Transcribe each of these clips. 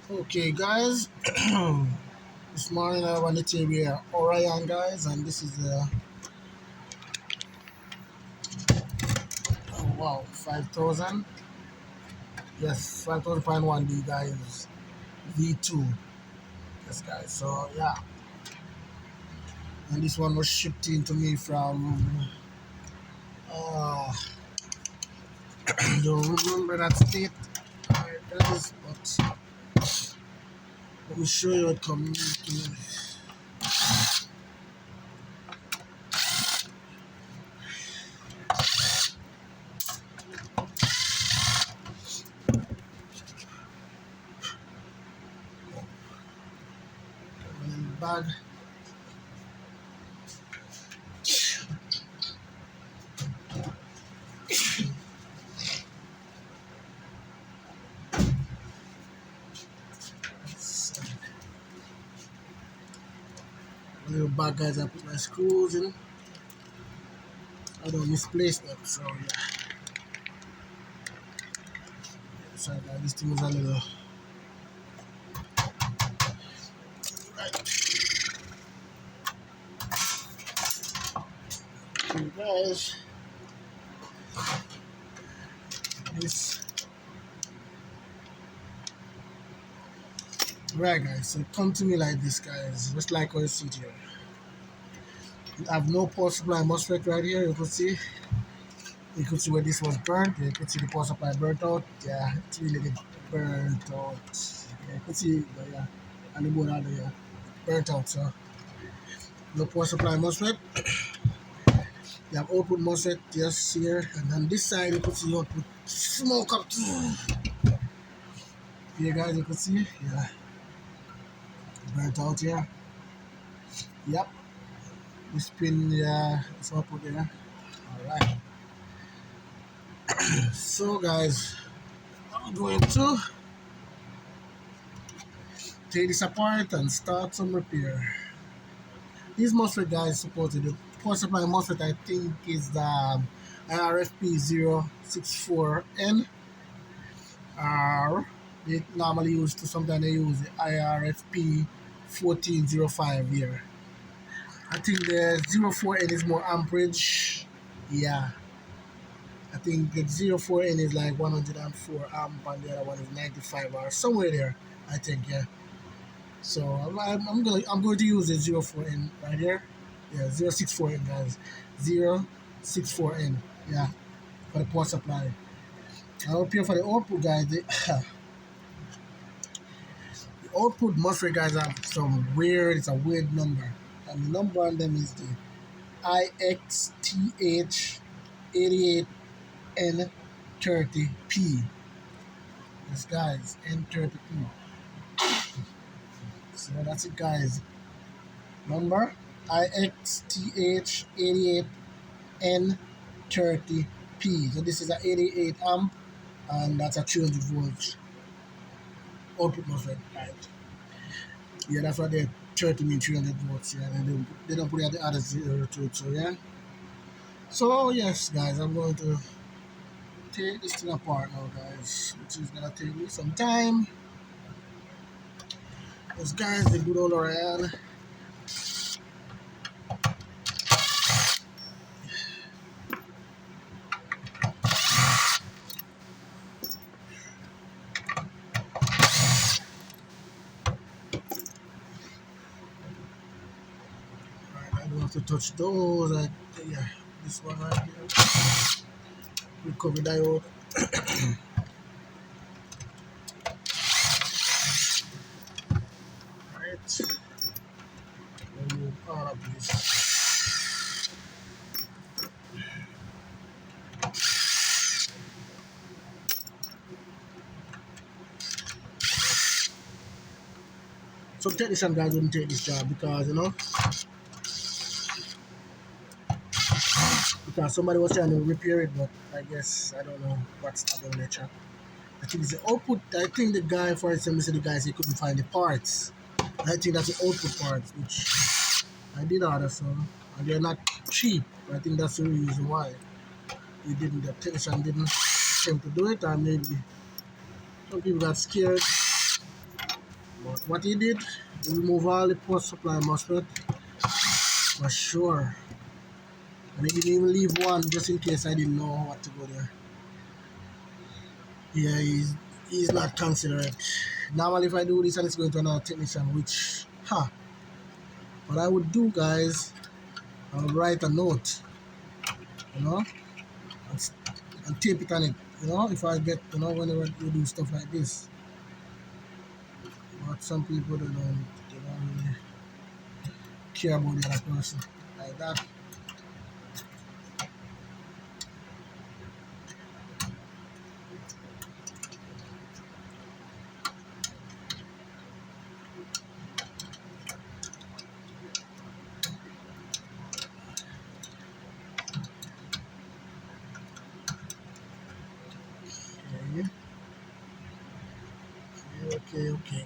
Okay, guys. This morning I wanted to be Orion, guys, and this is the oh wow 5000. Yes, 5000.1D, guys. V2. Yes, guys. So yeah, and this one was shipped in to me from uh, don't remember that state. That is, but let me show you it coming to me. In the bag. Little bag, guys. I put my screws in. I don't misplace them, so yeah. Sorry, guys. This thing is a little. Okay, guys. This right, guys. So come to me like this, guys. Just like how you see it here. You have no power supply Mosfet right here. You could see. You could see where this was burnt. You could see the power supply burnt out. Yeah, it's really did burnt out. Yeah, you could see, but yeah, and the board out there burnt out. So no power supply Mosfet. You have output Mosfet just here, and on this side you could see output smoke up. Here, guys, you could see. Yeah, burnt out here. Yep. This pin, yeah, it's output there. All right. So, guys, I'm going to take this apart and start some repair. These MOSFET, guys, supported the power supply MOSFET, I think, is the IRFP 064N. They normally use to sometimes they use the IRFP 1405 here. I think the 04N is more amperage. Yeah. I think the 04N is like 104 amp and the other one is 95 or somewhere there. I think, yeah. So I'm going to use the 04N right here. Yeah, 064N, guys. 064N. Yeah, for the power supply. I'll here for the output, guys. The output MOSFET, guys, have some weird. It's a weird number, and the number on them is the IXTH88N30P. Yes, guys, N30P. So that's it, guys. Number IXTH88N30P. So this is a 88 amp, and that's a 300 volts output MOSFET, right? Yeah, that's what they 30 mean 300 volts. Yeah, they don't put the other zero to it. So yeah. So yes, guys, I'm going to take this thing apart now, guys, which is gonna take me some time. Those guys, they good all around. I don't have to touch those. Yeah, this one right here. Recovery diode. Right. Remove all of this. Some technician guys wouldn't take this job because because somebody was trying to repair it, but I guess I don't know what's happening with the I think it's the output. I think the guy, for example, said the guy said he couldn't find the parts. I think that's the output parts, which I did order some, and they're not cheap. I think that's the reason why the technician didn't attempt to do it, or maybe some people got scared. But what he did, he removed all the power supply MOSFET for sure. And he didn't even leave one just in case I didn't know what to go there. Yeah, he's not considerate. Normally if I do this and it's going to another technician, which, what I would do, guys, I would write a note, you know, and, and tape it on it, you know, if I get, you know, whenever you do stuff like this. But some people, they don't really care about the other person like that. Okay.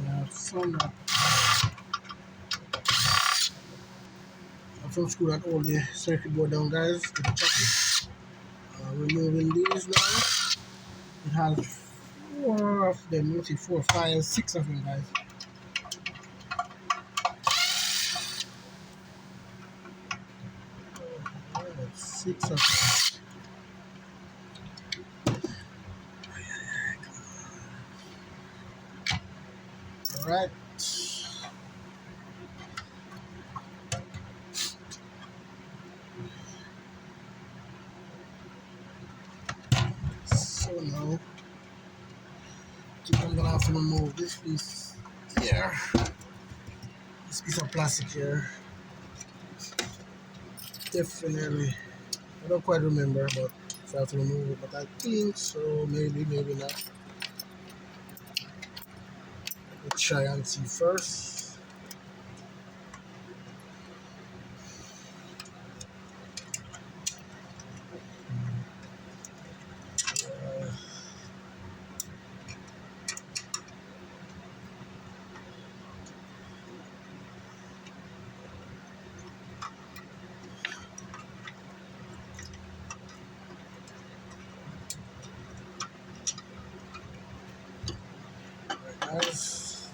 Yeah, some screw that all the circuit board down, guys. Get the chocolate. Removing these now. It has 4 of them. Let's see, 4, 5, 6 of them, guys. Alright, 6 of them. Alright. So now, I think I'm gonna have to remove this piece here. This piece of plastic here. Definitely. I don't quite remember, but if I have to remove it, but I think so. Maybe not. Let's try and see first. Guys,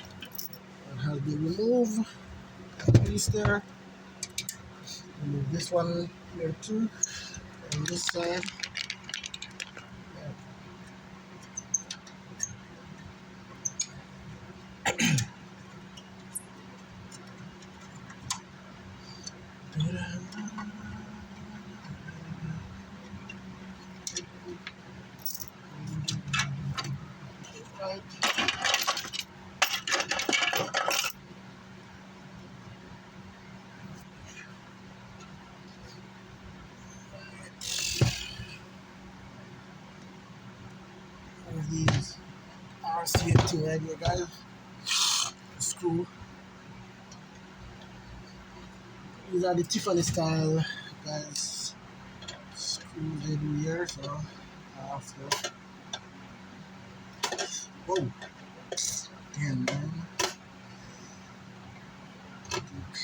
that has been removed. Piece there. Remove this one here too. On this side. Right. These RCA2 right here, guys. Screw. These are the Tiffany style, guys. Screws they do here, so I have to. Whoa! Damn, man.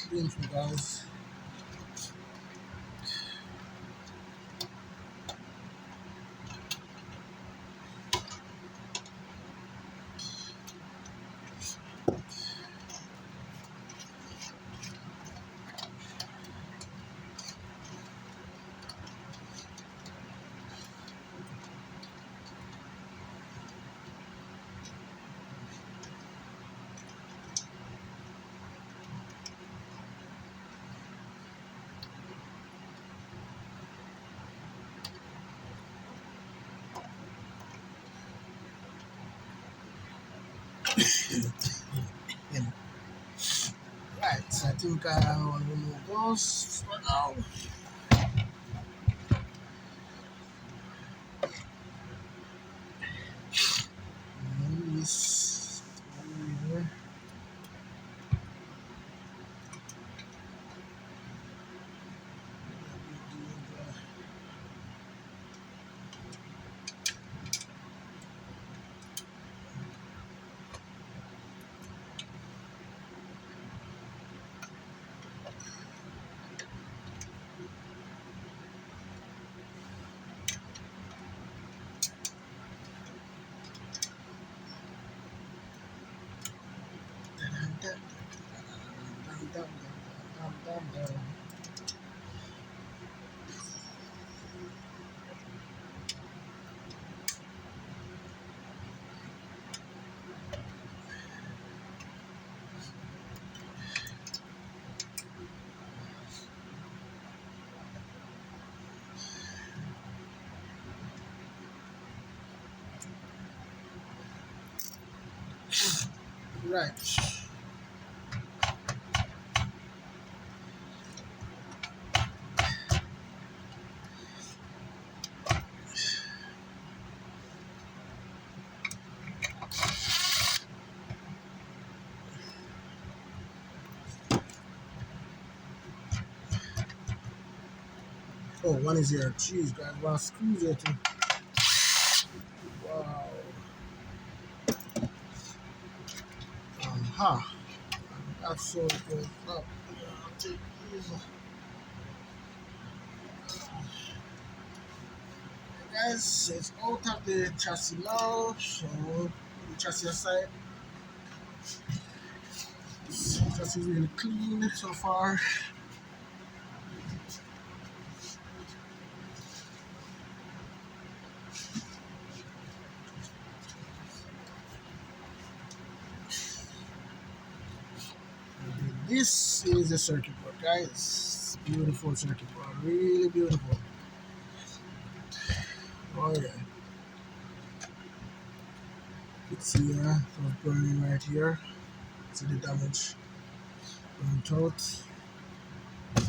Clean for guys. Right, so I think I want to remove those for now. And this over here. Right. Oh, one is here. Jeez, guys, one screws here too. Wow. Aha. That's so good. Up. I'll take these. Guys, it's out of the chassis now. So, the chassis aside. This chassis is really clean so far. This is a circuit board, guys. Beautiful circuit board. Really beautiful. Oh, yeah. You can see it was burning right here. See the damage burnt out. I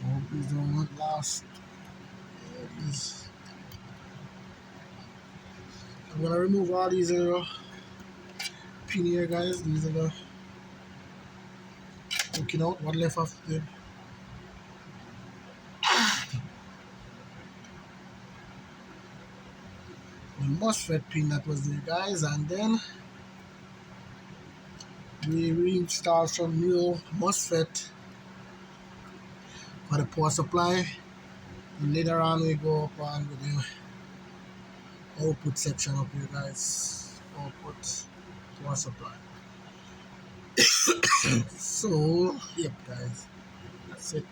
hope these don't last. There it is. I'm gonna remove all these pin here, guys. These are the looking out what left of the Mosfet pin that was there, guys, and then we reinstall some new Mosfet for the power supply, and later on we go up on with the output section up here, guys. Output power supply. So yep, guys, that's it.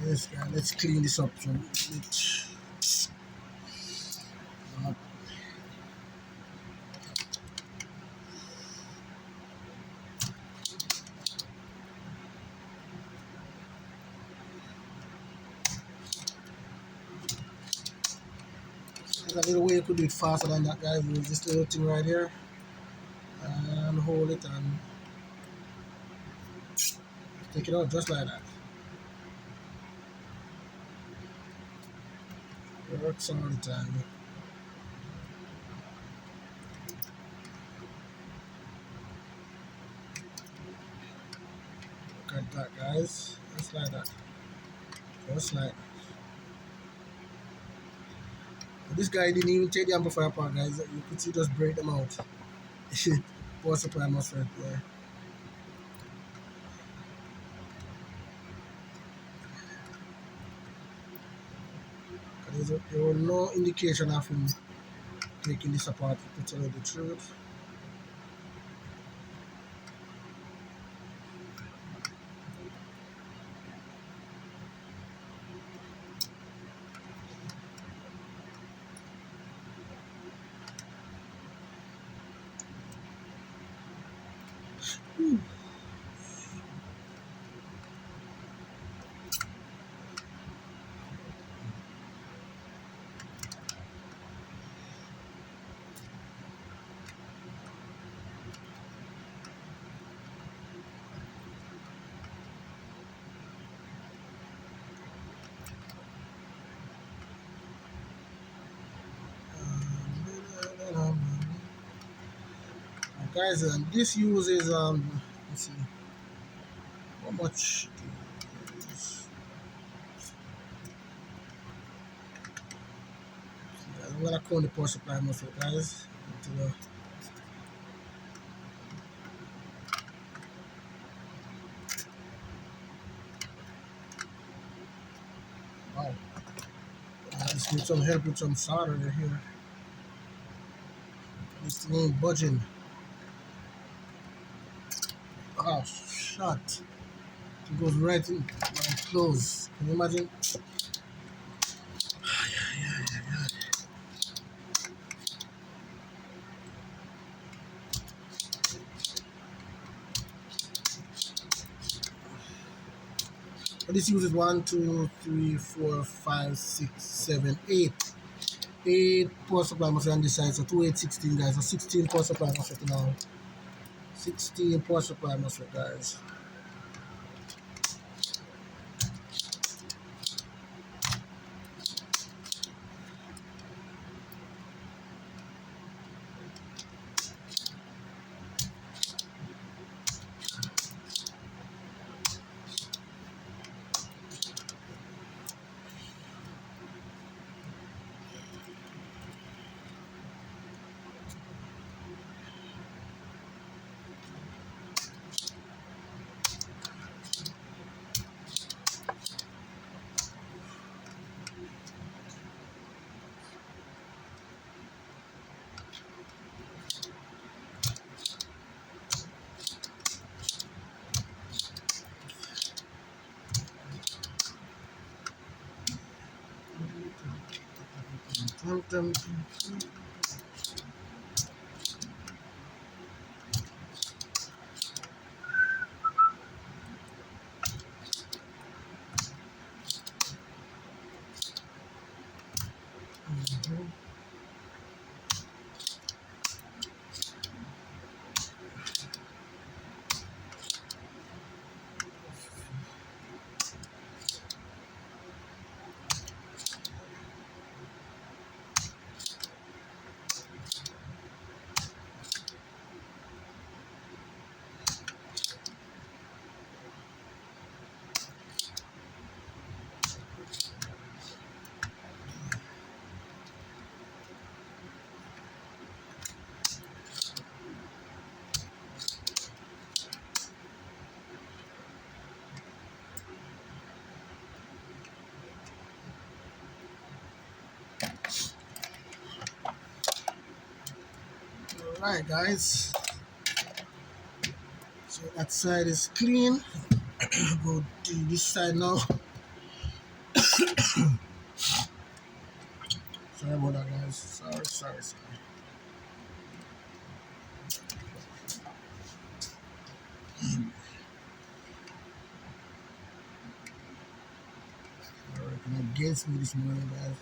Yes, guys, let's clean this up some bit. There's a little way you could do it faster than that, guys. Use this little thing right here and hold it and take it out just like that. It works all the time. Look at that, guys. Just like that. Just like that. This guy didn't even take the amplifier apart, guys. You could see just break them out. Power supply MOSFET, yeah. There was no indication of him taking this apart, to tell you the truth. Guys, this uses let's see how much I'm gonna count the power supply MOSFET, guys. To the wow. I just need some help with some solder here. This thing ain't budging. Oh, shut. It goes right in my clothes. Can you imagine? But this uses 1, 2, 3, 4, 5, 6, 7, 8. 8 power supply MOSFET on this side, so 2, 8, 16, guys. So 16 power supply MOSFET now. 16 power supply MOSFET, guys. Alright, guys. So that side is clean. Go to this side now. Sorry about that, guys. Sorry. Working against me this morning, guys.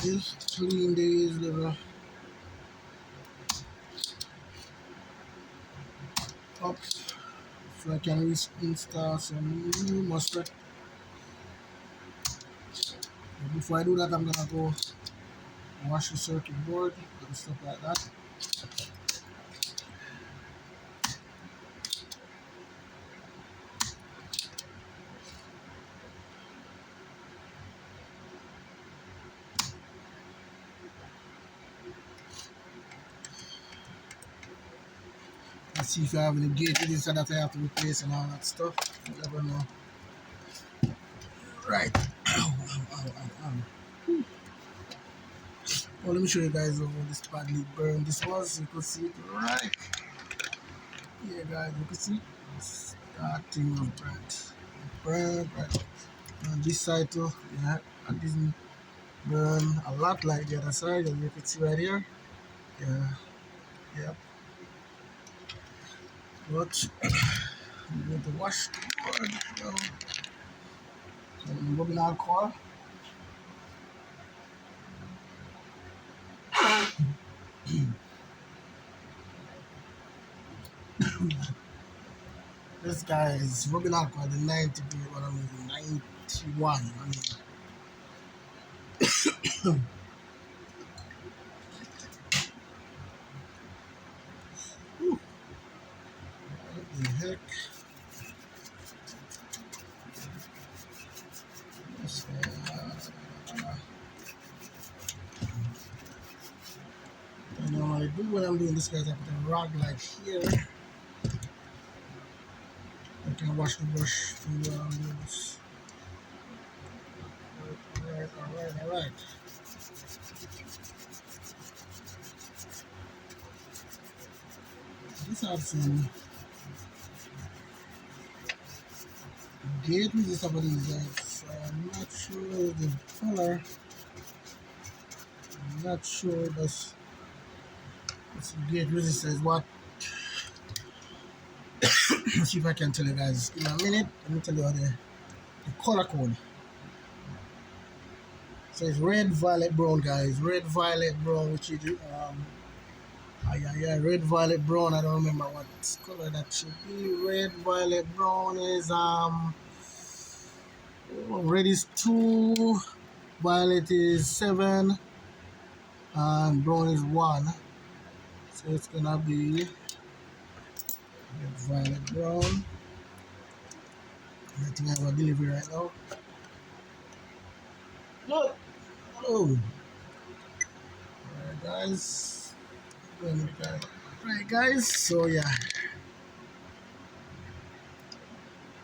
Just clean these little up so I can install some new Mosfet. But before I do that, I'm gonna go wash the circuit board and stuff like that. Let's see if I have any gauges that I have to replace and all that stuff. You never know. Right. Ow, ow, ow, ow, ow. Well, let me show you guys how this badly burned this was. You could see it right. Yeah, guys, you can see that thing was burnt. Burnt right. And this side too, yeah, it didn't burn a lot like the other side, as you can see right here. Yeah, yep. But I'm going to wash the board now. Some rubbing alcohol. This guy is rubbing alcohol, the 90 grade, what I mean, 91. I mean, whew, what the heck? This, I normally do when I'm doing this, guys, I put a rag like here. I can wash the brush through while I'm doing this. Alright. This has some gate resist of these guys. I'm not sure the color. I'm not sure that's gate resistance. What? Let's see if I can tell you guys in a minute. Let me tell you the color code. So it's red, violet, brown, guys. Red, violet, brown, which is yeah, red, violet, brown. I don't remember what color that should be. Red, violet, brown is red is 2, violet is 7, and brown is 1. So it's gonna be red, violet, brown. I think I have a delivery right now. Look! Oh! Alright, guys. Right, guys. So, yeah.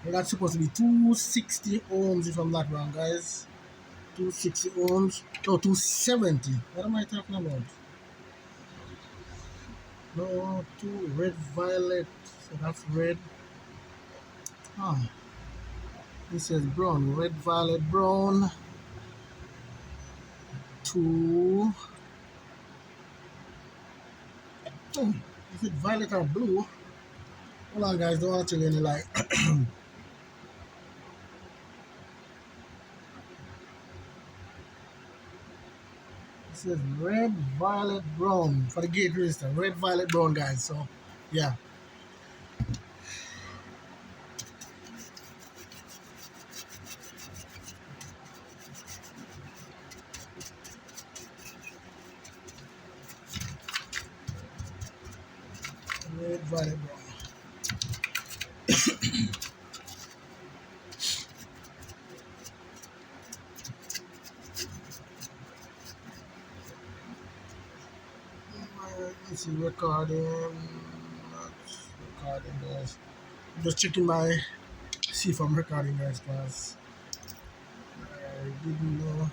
Well, that's supposed to be 260 ohms, if I'm not wrong, guys. 260 ohms. No, 270. What am I talking about? No, 2 red, violet. So that's red. Ah. This says brown. Red, violet, brown. 2. Oh, is it violet or blue? Hold on, guys. Don't want to tell you any lie. It says red, violet, brown for the gate register. Red, violet, brown, guys. So, yeah. Red, violet, brown. Let's see, recording. Not recording, guys. I'm just checking see if I'm recording, guys, because I didn't know.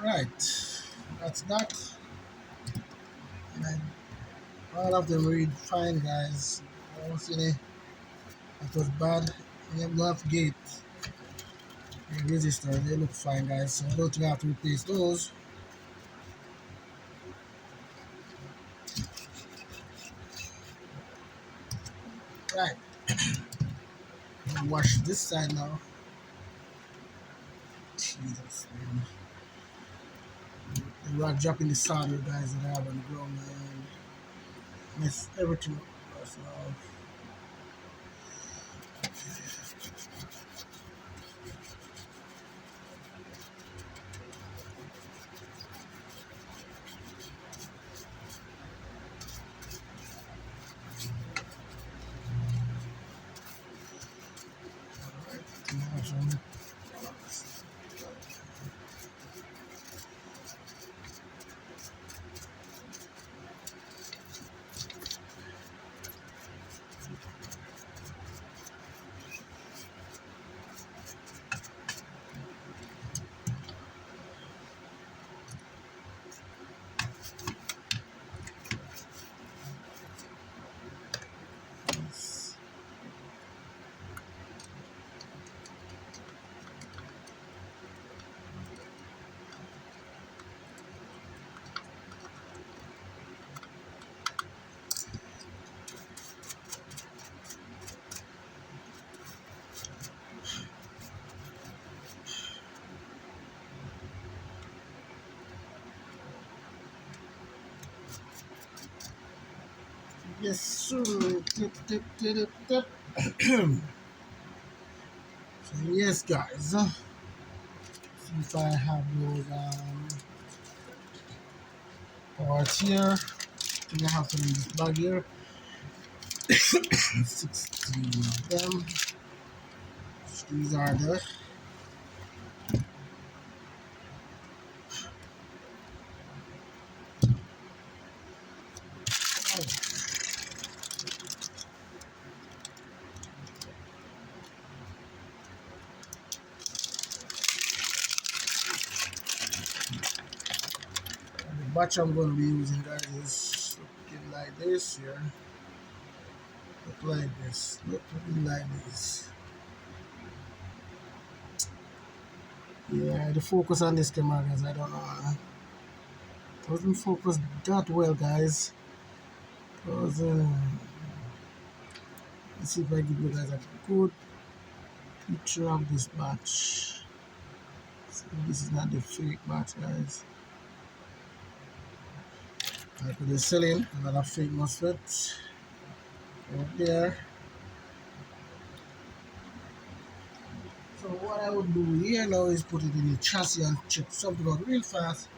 Right, that's that. And all of them read fine, guys. I don't see any that was bad. You have enough gate. The resistor, they look fine, guys. So I don't think I have to replace those. Right, wash this side now. Jesus, man. The rock dropping the solder, guys, that I have on the ground, man. Mess everything up. So, yes, sir. Tip, tip, tip, tip, tip. So, yes, guys. See if I have those parts here. I think I have some in this bag here. 16 of them. These are the batch I'm going to be using, guys, is looking like this here. Look like this. Looking like this. Yeah, the focus on this camera, guys, I don't know. It doesn't focus that well, guys. Because, let's see if I give you guys a good picture of this batch. So this is not the fake batch, guys. I could be selling another fake Mosfets right there. So what I would do here now is put it in the chassis and check something out real fast.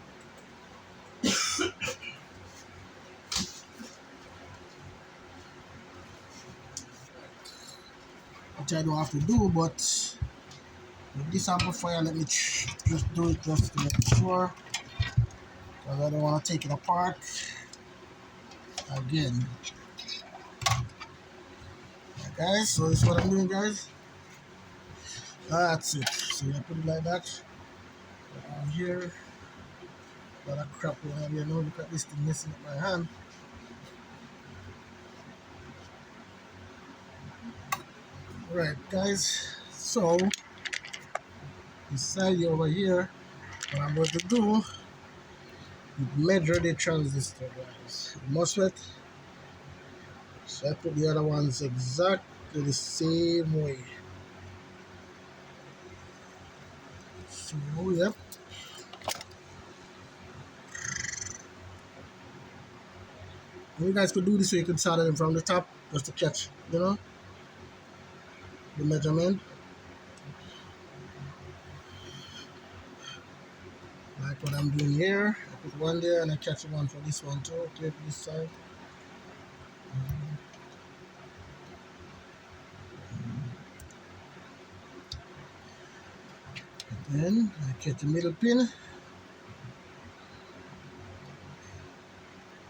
Which I don't have to do, but with this amplifier, let me just do it just to make sure, because I don't want to take it apart again. Right, guys, so this is what I'm doing, guys. That's it. So I put it like that. Down here. A lot of crap going on here now. Look at this thing messing up my hand. Right, guys. So this side over here, what I'm going to do is measure the transistor, guys. The MOSFET. So I put the other ones exactly the same way. So yep. You guys could do this so you could solder them from the top just to catch, you know, the measurement. Like what I'm doing here. I put one there and I catch one for this one too. Okay, for this side. And then I catch the middle pin.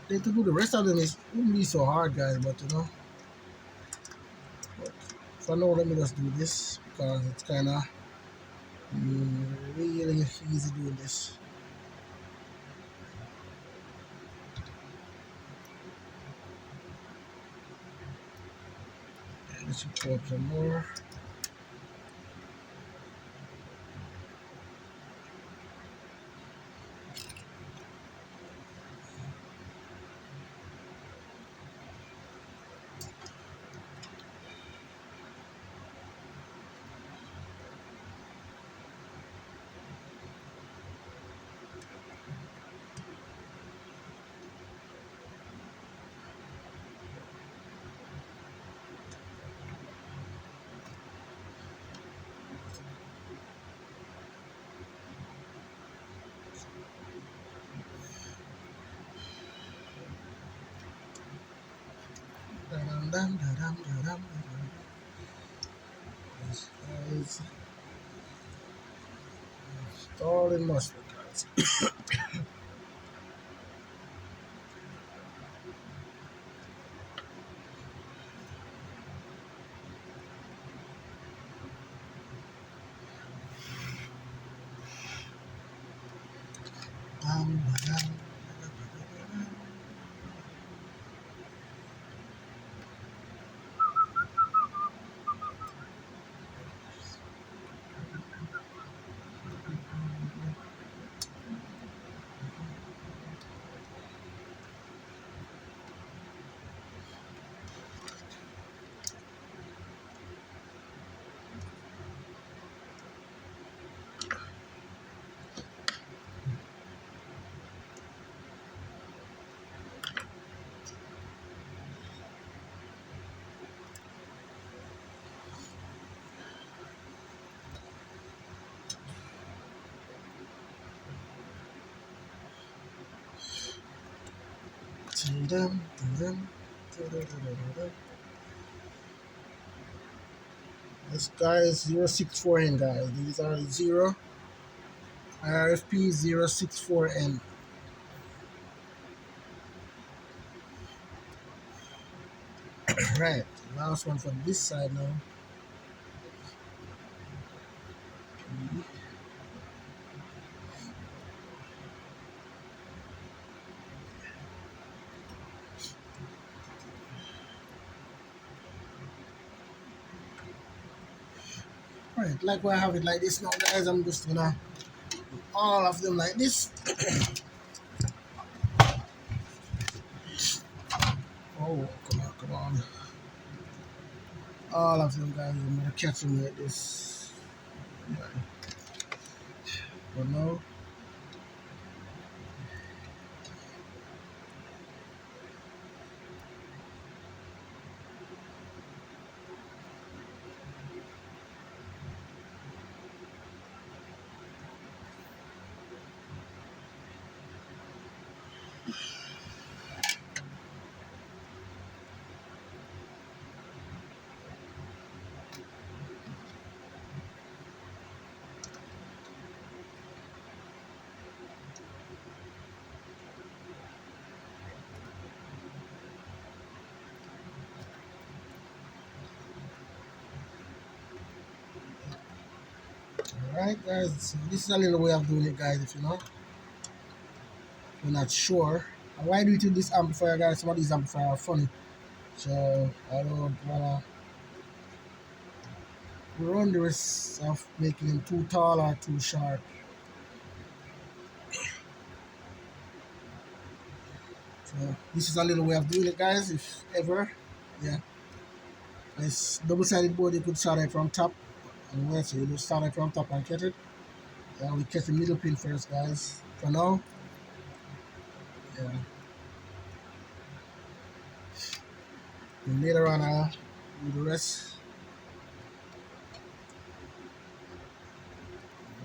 Then to do the rest of them wouldn't be so hard, guys, but you know. But for now, let me just do this because it's kind of really easy doing this. Let's put some more. This is installing Mosfet cards. Dum, dum, dum, dum, dum. This guy is 064N, guys. These are 0 IRFP 064N. Right, last one from this side now. Right, like why I have it like this now, guys. I'm just gonna do all of them like this. Oh, come on, come on. All of them, guys. I'm gonna catch them like this. But no. Alright, guys. So this is a little way of doing it, guys. If you're not sure. And why do it with this amplifier, guys? Some of these amplifiers are funny. So I don't wanna run the risk of making them too tall or too short. So this is a little way of doing it, guys. If ever, yeah. It's double-sided board. You could start it from top, and where so you just start it from top and catch it. Yeah, we catch the middle pin first, guys. For now, yeah. And later on, I'll do the rest.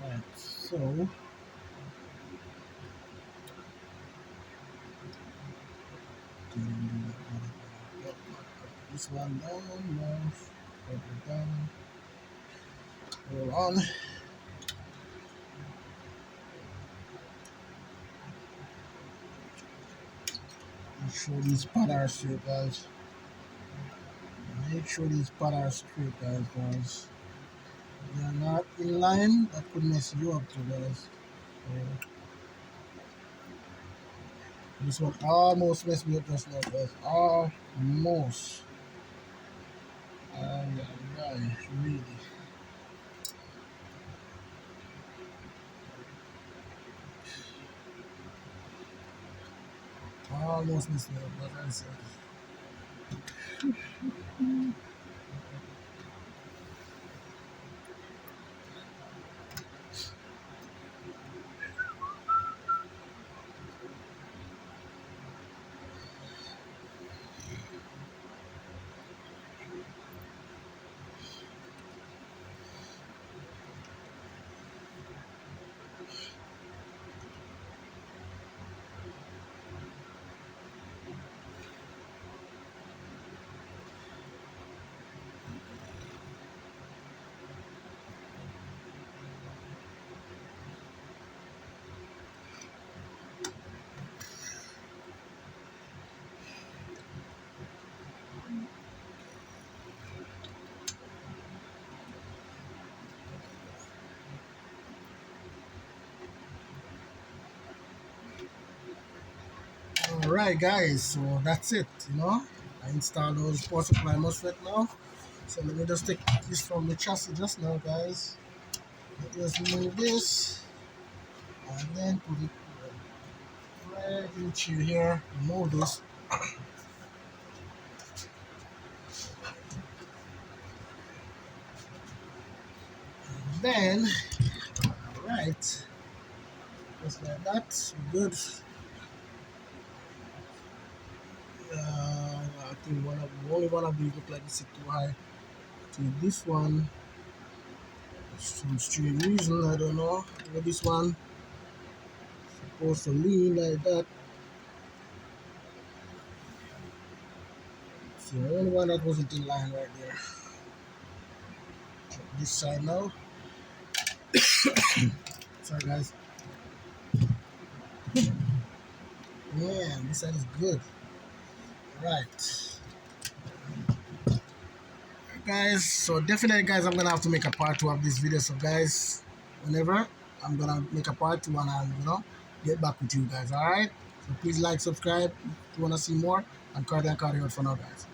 Right. So. This one down, move, down, roll on. Make sure these pads are straight, guys. Make sure these pads are straight, guys. If they are not in line, that could mess you up too, guys. So, this one almost messed me up just now, guys. Almost. Really. Almost missed it, but I said. Alright guys, so that's it, I installed those power supply MOSFET now. So let me just take this from the chassis just now guys. Just move this and then put it right into here, remove this. And then, alright, just like that, good. I think only one of these look like it's too high. So this one, some strange reason, I don't know. This one supposed to lean like that. So the only one that wasn't in line right there. Check this side now. Sorry guys. Yeah, this side is good. Right. Guys, so definitely guys, I'm gonna have to make a part 2 of this video. So guys, whenever I'm gonna make a part 2 and I'll get back with you guys. Alright. So please like, subscribe if you wanna see more, and carry out for now guys.